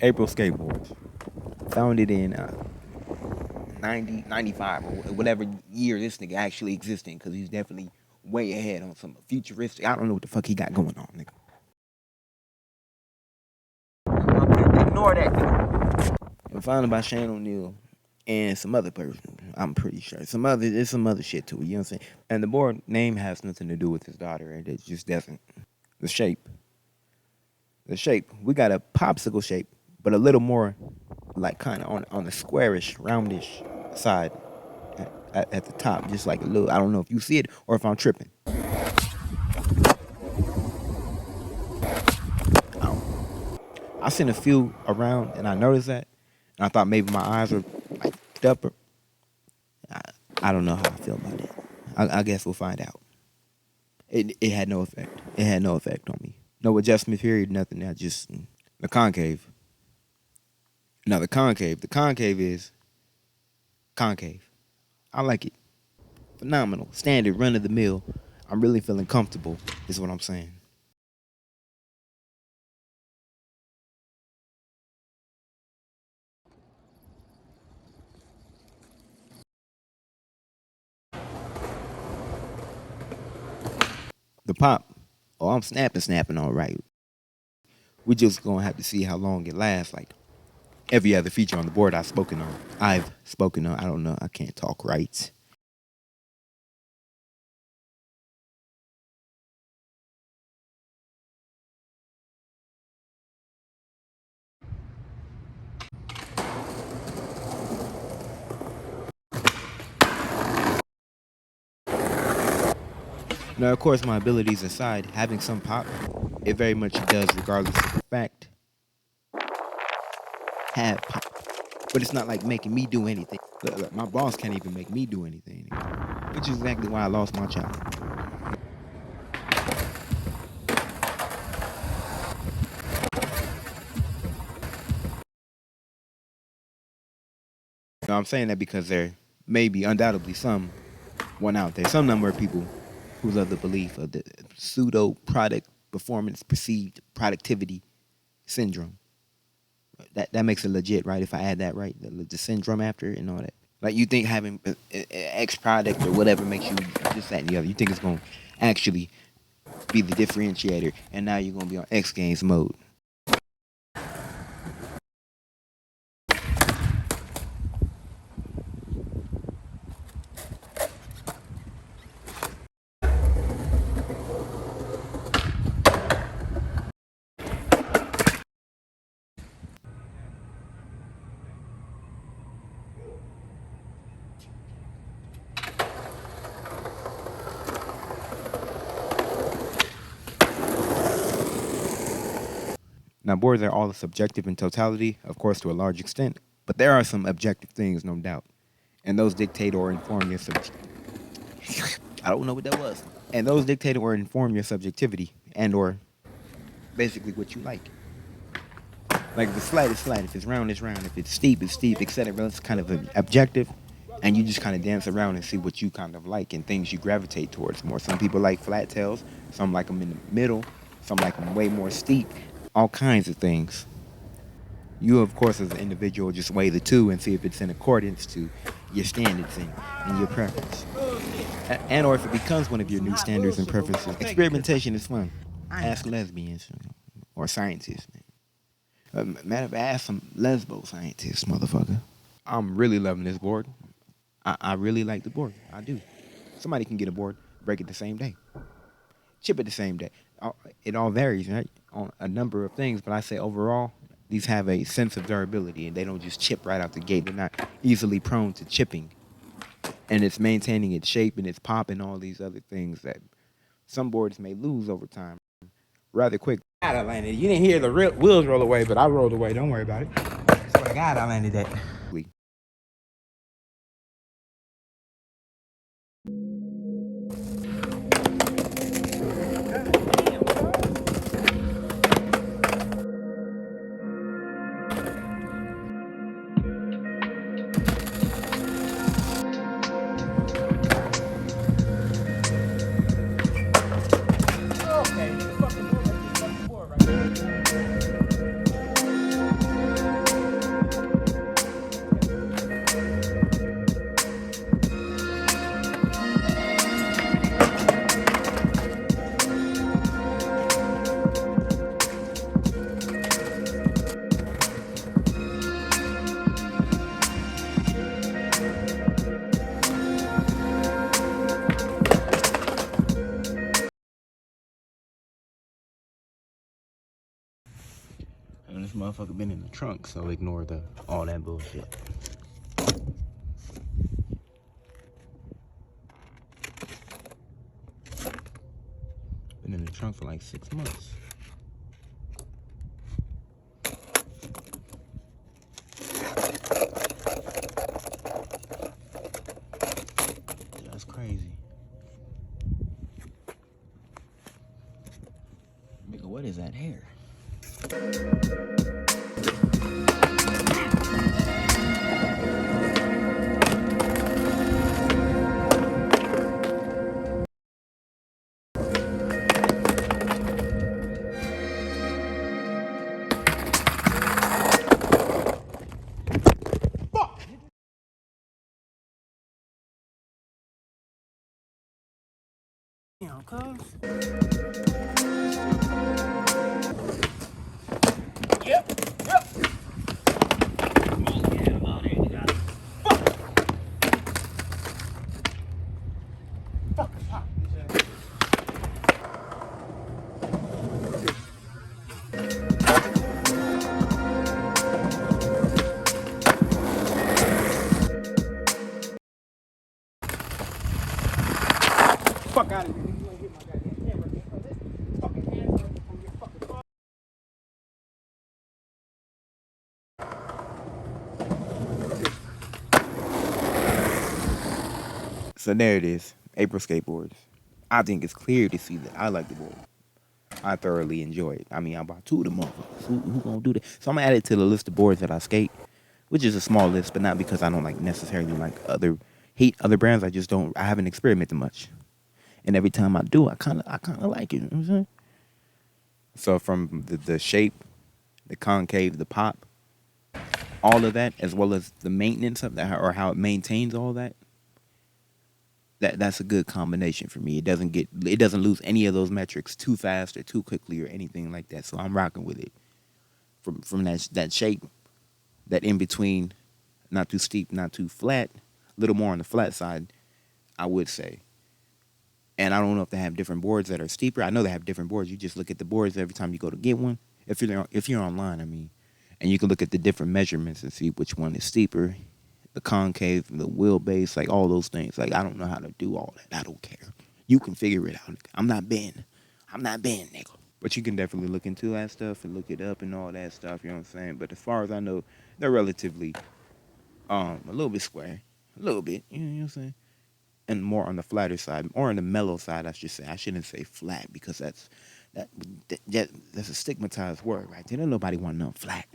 April Skateboards. Founded in 95 or whatever year this nigga actually existing, because he's definitely way ahead on some futuristic. I don't know what the fuck he got going on, nigga. Ignore that, nigga. And founded by Shane Oneill and some other person. I'm pretty sure. There's some other shit to it, you know what I'm saying? And the board name has nothing to do with his daughter, and it just doesn't. The shape. We got a popsicle shape, but a little more like kind of on the squarish, roundish side at the top, just like a little. I don't know if you see it or if I'm tripping. I seen a few around and I noticed that, and I thought maybe my eyes were like up. I don't know how I feel about it. I guess we'll find out. It had no effect. It had no effect on me. No adjustment period, nothing. I just the concave. Now the concave is concave. I like it. Phenomenal. Standard, run of the mill. I'm really feeling comfortable, is what I'm saying. The pop. Oh, I'm snapping all right. We just gonna have to see how long it lasts. Like every other feature on the board I've spoken on. I don't know. I can't talk right. Now, of course, my abilities aside, having some pop, it very much does, regardless of the fact, have pop. But it's not like making me do anything. Look, my boss can't even make me do anything anymore, which is exactly why I lost my child. Now, I'm saying that because there may be undoubtedly some number of people who's of the belief of the pseudo product performance perceived productivity syndrome. That makes it legit, right? If I add that right, the syndrome after it and all that. Like you think having X product or whatever makes you this, that, and the other. You think it's gonna actually be the differentiator, and now you're gonna be on X Games mode. Now, boards are all subjective in totality, of course, to a large extent, but there are some objective things, no doubt, and those dictate or inform your I don't know what that was. And those dictate or inform your subjectivity and or basically what you like. Like if it's flat, it's flat. If it's round, it's round. If it's steep, it's steep, etc. It's kind of objective, and you just kind of dance around and see what you kind of like and things you gravitate towards more. Some people like flat tails. Some like them in the middle. Some like them way more steep. All kinds of things. You, of course, as an individual, just weigh the two and see if it's in accordance to your standards and your preference. And or if it becomes one of your new standards and preferences. Experimentation is fun. Ask lesbians or scientists. Matter of fact, ask some lesbo scientists, motherfucker. I'm really loving this board. I really like the board. I do. Somebody can get a board, break it the same day. Chip it the same day. It all varies, right? On a number of things, but I say overall, these have a sense of durability, and they don't just chip right out the gate. They're not easily prone to chipping, and it's maintaining its shape and its pop and all these other things that some boards may lose over time rather quick. I landed. You didn't hear the wheels roll away, but I rolled away. Don't worry about it. That's what I landed at. And this motherfucker been in the trunk, so ignore all that bullshit. Been in the trunk for like 6 months. That's crazy. Nigga, what is that hair? Damn, cuz. Yep. Fuck out of here. You ain't hit my goddamn camera. This fucking hands from your fucking phone. So there it is, April Skateboards. I think it's clear to see that I like the board. I thoroughly enjoy it. I mean, I bought 2 of the motherfuckers. Who gonna do that? So I'm gonna add it to the list of boards that I skate, which is a small list, but not because I don't necessarily hate other brands. I haven't experimented much. And every time I do, I kind of like it. You know what I'm saying? So from the shape, the concave, the pop, all of that, as well as the maintenance of that, or how it maintains all that, that's a good combination for me. It doesn't lose any of those metrics too fast or too quickly or anything like that. So I'm rocking with it. From that shape, that in between, not too steep, not too flat, a little more on the flat side, I would say. And I don't know if they have different boards that are steeper. I know they have different boards. You just look at the boards every time you go to get one. If you're online, I mean, and you can look at the different measurements and see which one is steeper, the concave, the wheelbase, like all those things. Like, I don't know how to do all that. I don't care. You can figure it out. I'm not Ben, nigga. But you can definitely look into that stuff and look it up and all that stuff. You know what I'm saying? But as far as I know, they're relatively a little bit square, a little bit. You know what I'm saying? And more on the flatter side, or on the mellow side, I should say. I shouldn't say flat because that's a stigmatized word, right? There don't nobody want nothing flat.